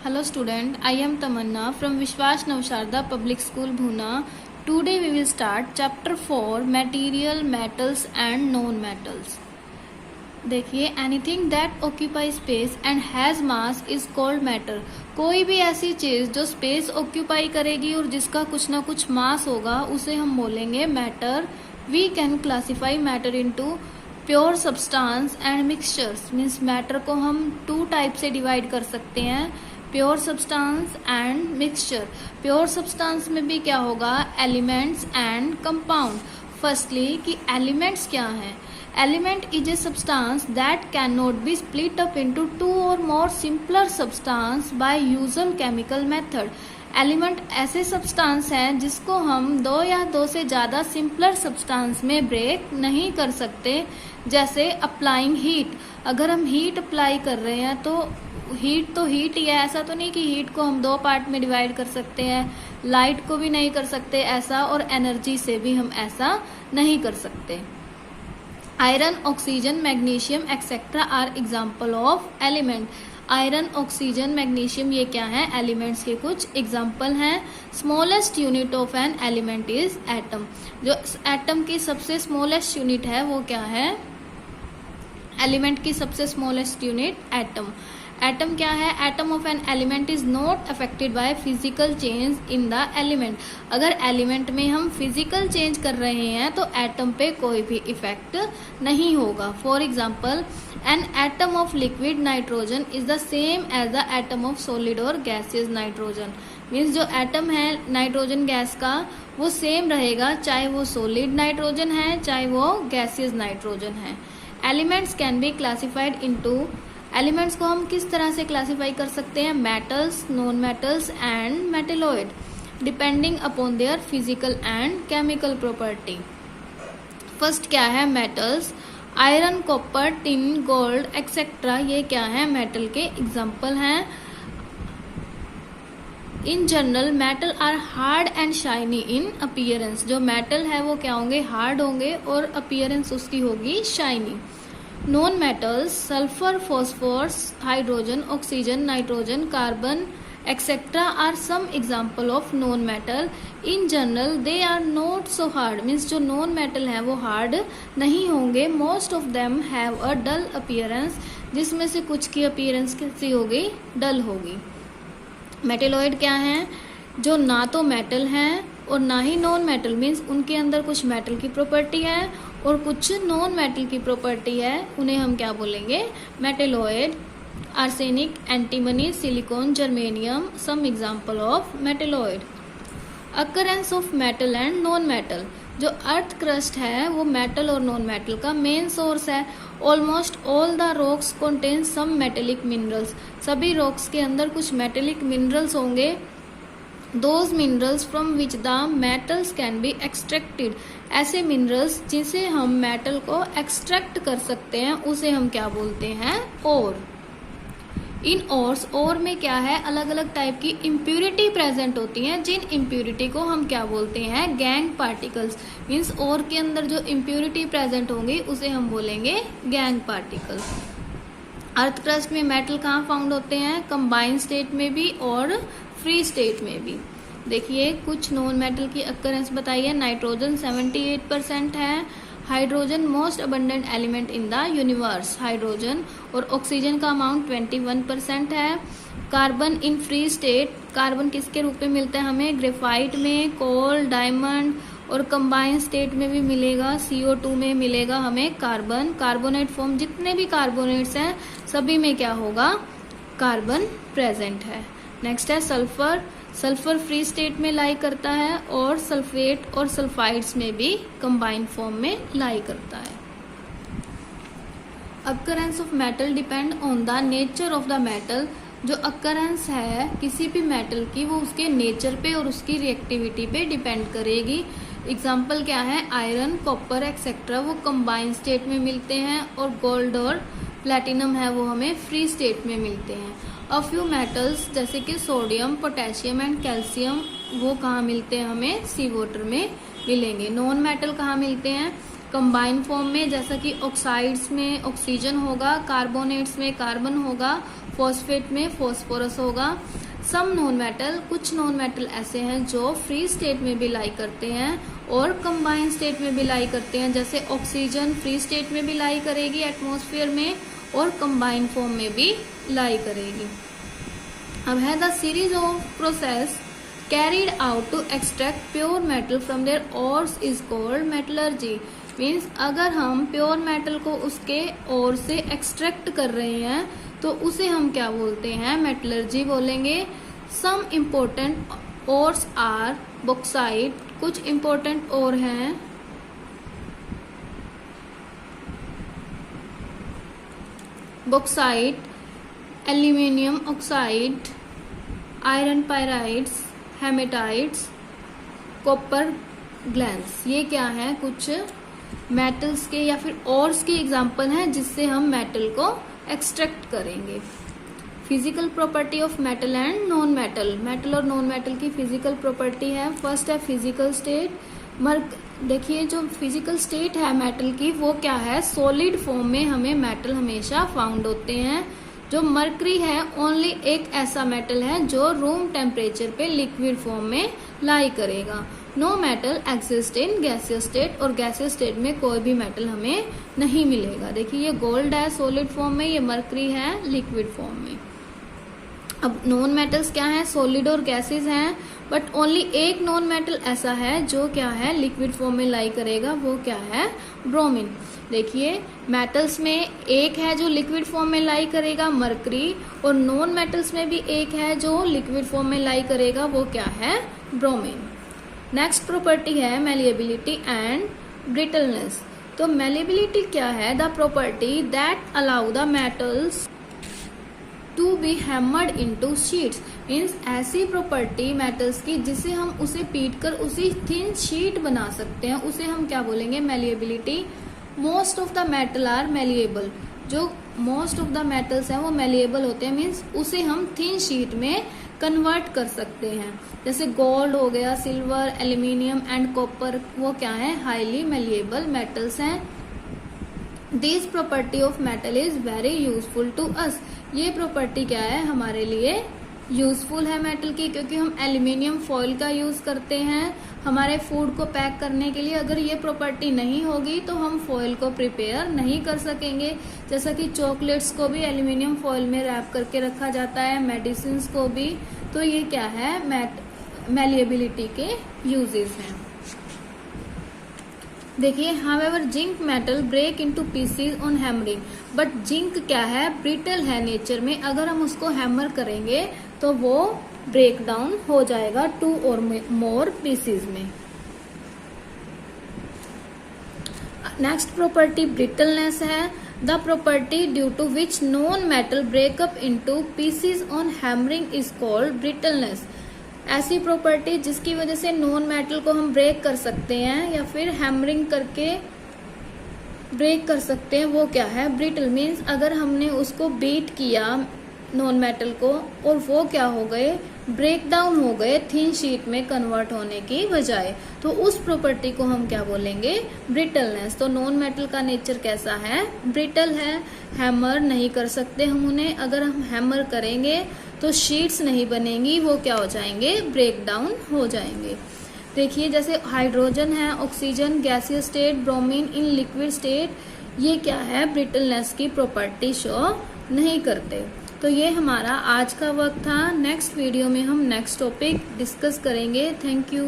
Hello student, I am Tamanna from Vishwas Navsharda Public School Bhuna. Today we will start chapter 4 Material, Metals and Non-Metals. देखिए, anything that occupy space and has mass is called matter. कोई भी ऐसी चीज जो space occupy करेगी और जिसका कुछ ना कुछ मास होगा उसे हम बोलेंगे matter. We can classify matter into pure substance and mixtures. Means matter को हम टू टाइप से डिवाइड कर सकते हैं, pure substance and mixture. Pure substance में भी क्या होगा, एलिमेंट्स एंड कंपाउंड. फर्स्टली कि एलिमेंट्स क्या हैं. Element is a substance that cannot be split up into two or more simpler substance by usual chemical method. Element ऐसे substance हैं जिसको हम दो या दो से ज़्यादा सिंपलर सब्सटेंस में ब्रेक नहीं कर सकते. जैसे अप्लाइंग हीट. अगर हम हीट अप्लाई कर रहे हैं तो हीट ही है. ऐसा तो नहीं कि हीट को हम दो पार्ट में डिवाइड कर सकते हैं. लाइट को भी नहीं कर सकते ऐसा, और एनर्जी से भी हम ऐसा नहीं कर सकते. Iron, oxygen, magnesium etcetera are example of element. Iron, oxygen, magnesium ये क्या है, एलिमेंट्स के कुछ एग्जाम्पल हैं. Smallest unit of an element is atom. जो एटम की सबसे स्मॉलेस्ट यूनिट है वो क्या है, एलिमेंट की सबसे स्मॉलेस्ट यूनिट एटम. एटम क्या है, atom of an element is not affected by physical change in the element. अगर एलिमेंट में हम फिजिकल चेंज कर रहे हैं तो एटम पे कोई भी इफेक्ट नहीं होगा. For example, an atom of liquid nitrogen is the same as the atom of solid और गैसियस नाइट्रोजन. मीन्स जो एटम है नाइट्रोजन गैस का वो सेम रहेगा चाहे वो सॉलिड नाइट्रोजन है चाहे वो गैसियस नाइट्रोजन है. Elements can be classified into. Elements को हम किस तरह से क्लासिफाई कर सकते हैं, metals, non metals and metalloid, depending upon their physical and chemical property. First क्या है, metals. Iron, copper, tin, gold etcetera ये क्या है, मेटल के एग्जाम्पल हैं. In general metal are hard and shiny in appearance. जो मेटल है वो क्या होंगे, हार्ड होंगे और अपीयरेंस उसकी होगी shiny. Non metals, sulphur, phosphorus, hydrogen, oxygen, nitrogen, carbon etcetera are some example of non metal. In general they are not so hard. Means जो नॉन मेटल है वो हार्ड नहीं होंगे. Most of them have a dull appearance. जिसमें से कुछ की appearance कैसी होगी, डल होगी. मेटेलॉइड क्या है, जो ना तो मेटल हैं और ना ही नॉन मेटल. मीन्स उनके अंदर कुछ मेटल की प्रॉपर्टी है और कुछ नॉन मेटल की प्रॉपर्टी है. उन्हें हम क्या बोलेंगे, metalloid. Arsenic, antimony, silicon, germanium some example of metalloid. Occurrence of metal and non metal. जो अर्थ क्रस्ट है वो मेटल और नॉन मेटल का मेन सोर्स है. Almost all the rocks contain some metallic minerals. सभी रॉक्स के अंदर कुछ मेटेलिक मिनरल्स होंगे. Those minerals from which the metals can be extracted. ऐसे मिनरल्स जिसे हम मेटल को एक्सट्रैक्ट कर सकते हैं उसे हम क्या बोलते हैं, ओर. इन ओर्स, ओर में क्या है, अलग अलग टाइप की इम्प्यूरिटी प्रेजेंट होती हैं. जिन इम्प्यूरिटी को हम क्या बोलते हैं, गैंग पार्टिकल्स. मीन्स ओर के अंदर जो इम्प्यूरिटी प्रेजेंट होंगी उसे हम बोलेंगे गैंग पार्टिकल्स. अर्थ क्रस्ट में मेटल कहाँ फाउंड होते हैं, कंबाइंड स्टेट में भी और फ्री स्टेट में भी. देखिए कुछ नॉन मेटल की अकरेंस बताइए. नाइट्रोजन 78% है. Hydrogen most abundant element in the universe, hydrogen. और ऑक्सीजन का अमाउंट 21% है. Carbon in free state. Carbon किसके रूप में मिलता है हमें, ग्रेफाइट में, कोल, डायमंड. और कंबाइंड स्टेट में भी मिलेगा, CO2 में मिलेगा हमें कार्बन. कार्बोनेट फॉर्म, जितने भी कार्बोनेट्स हैं सभी में क्या होगा, कार्बन प्रेजेंट है. नेक्स्ट है सल्फर. सल्फर फ्री स्टेट में लाई करता है और सल्फेट और सल्फाइड्स में भी कंबाइंड फॉर्म में लाई करता है. Occurrence of metal depend on the nature of the metal. जो अकरेंस है किसी भी मेटल की वो उसके नेचर पे और उसकी रिएक्टिविटी पे डिपेंड करेगी. एग्जाम्पल क्या है, आयरन, कॉपर एक्सेट्रा वो कंबाइंड स्टेट में मिलते हैं और गोल्ड और प्लेटिनम है वो हमें फ्री स्टेट में मिलते हैं. अ फ्यू मेटल्स जैसे कि सोडियम, पोटेशियम एंड कैल्शियम वो कहाँ मिलते हैं हमें, सी वाटर में मिलेंगे. नॉन मेटल कहाँ मिलते हैं, कंबाइन फॉर्म में, जैसा कि ऑक्साइड्स में ऑक्सीजन होगा, कार्बोनेट्स में कार्बन होगा, फॉस्फेट में फॉस्फोरस होगा। सम नॉन मेटल, कुछ नॉन मेटल ऐसे हैं जो फ्री स्टेट में भी लाई करते हैं और कंबाइन स्टेट में भी लाई करते हैं, जैसे ऑक्सीजन फ्री स्टेट में भी लाई करेगी एटमॉस्फेयर में और कंबाइन फॉर्म में भी लाई करेगी। अब है the series of process carried out to extract pure metal from their ores is called metallurgy. Means अगर हम प्योर मेटल को उसके ओर से एक्सट्रैक्ट कर रहे हैं तो उसे हम क्या बोलते हैं, मेटलर्जी बोलेंगे। Some important ores are bauxite, कुछ इम्पोर्टेंट ओर हैं bauxite, aluminium oxide, iron pyrites, haematites, copper glance. ये क्या है, कुछ मेटल्स के या फिर ओर्स के एग्जाम्पल हैं जिससे हम मेटल को एक्सट्रैक्ट करेंगे। Physical property of metal and non metal, metal और नॉन मेटल की फिजिकल प्रॉपर्टी है। फर्स्ट है फिजिकल स्टेट। देखिए जो फिजिकल स्टेट है मेटल की वो क्या है, सॉलिड फॉर्म में हमें मेटल हमेशा फाउंड होते हैं। जो मरकरी है ओनली एक ऐसा मेटल है जो रूम टेम्परेचर पे लिक्विड फॉर्म में लाई करेगा। No metal exist in gaseous state, और गैसियस स्टेट में कोई भी मेटल हमें नहीं मिलेगा। देखिए ये गोल्ड है सॉलिड फॉर्म में, ये मरकरी है लिक्विड फॉर्म में। अब नॉन मेटल्स क्या है, सॉलिड और गैसेस हैं, बट ओनली एक नॉन मेटल ऐसा है जो क्या है लिक्विड फॉर्म में लाई करेगा, वो क्या है, ब्रोमीन। देखिए मेटल्स में एक है जो लिक्विड फॉर्म में लाई करेगा, मरकरी, और नॉन मेटल्स में भी एक है जो लिक्विड फॉर्म में लाई करेगा, वो क्या है, ब्रोमीन। नेक्स्ट प्रॉपर्टी है मेलिएबिलिटी एंड ब्रिटलनेस। तो मेलिएबिलिटी क्या है, the property that allow the metals to be hammered into sheets. Means ऐसी प्रॉपर्टी मेटल्स की जिसे हम उसे पीट कर उसी थिन शीट बना सकते हैं, उसे हम क्या बोलेंगे, malleability. Most of the metal are malleable, जो मोस्ट ऑफ द मेटल्स हैं वो मेलिएबल होते हैं, मीन्स उसे हम थिन शीट में कन्वर्ट कर सकते हैं। जैसे गोल्ड हो गया, सिल्वर, एल्यूमिनियम एंड कॉपर, वो क्या है, हाईली मेलिएबल मेटल्स हैं। This property of metal is very useful to us. ये प्रॉपर्टी क्या है, हमारे लिए यूजफुल है मेटल की, क्योंकि हम एल्यूमिनियम फॉइल का यूज करते हैं हमारे फूड को पैक करने के लिए। अगर ये प्रॉपर्टी नहीं होगी तो हम फॉइल को प्रिपेयर नहीं कर सकेंगे। जैसा कि चॉकलेट्स को भी एल्यूमिनियम फॉइल में रैप करके रखा जाता है, मेडिसिन को भी। तो ये क्या है, मेलिएबिलिटी के यूजेस हैं। देखिए however zinc metal break into pieces on hammering, but zinc क्या है, ब्रिटल है नेचर में। अगर हम उसको हैमर करेंगे तो वो ब्रेक डाउन हो जाएगा 2 और मोर पीसेस में। नेक्स्ट प्रॉपर्टी ब्रिटलनेस है। The property due to which non metal break up into pieces on hammering is called brittleness. ऐसी प्रॉपर्टी जिसकी वजह से नॉन मेटल को हम ब्रेक कर सकते हैं या फिर हैमरिंग करके ब्रेक कर सकते हैं, वो क्या है, ब्रिटल। मीन्स अगर हमने उसको बीट किया नॉन मेटल को और वो क्या हो गए, ब्रेक डाउन हो गए थिन शीट में कन्वर्ट होने की बजाय, तो उस प्रॉपर्टी को हम क्या बोलेंगे, ब्रिटलनेस। तो नॉन मेटल का नेचर कैसा है, ब्रिटल है। हैमर नहीं कर सकते हम उन्हें, अगर हम हैमर करेंगे तो शीट्स नहीं बनेंगी, वो क्या हो जाएंगे, ब्रेक डाउन हो जाएंगे। देखिए जैसे हाइड्रोजन है, oxygen gaseous state, bromine in liquid state, ये क्या है, ब्रिटलनेस की प्रॉपर्टी शो नहीं करते। तो ये हमारा आज का वर्क था। नेक्स्ट वीडियो में हम नेक्स्ट टॉपिक डिस्कस करेंगे। Thank you.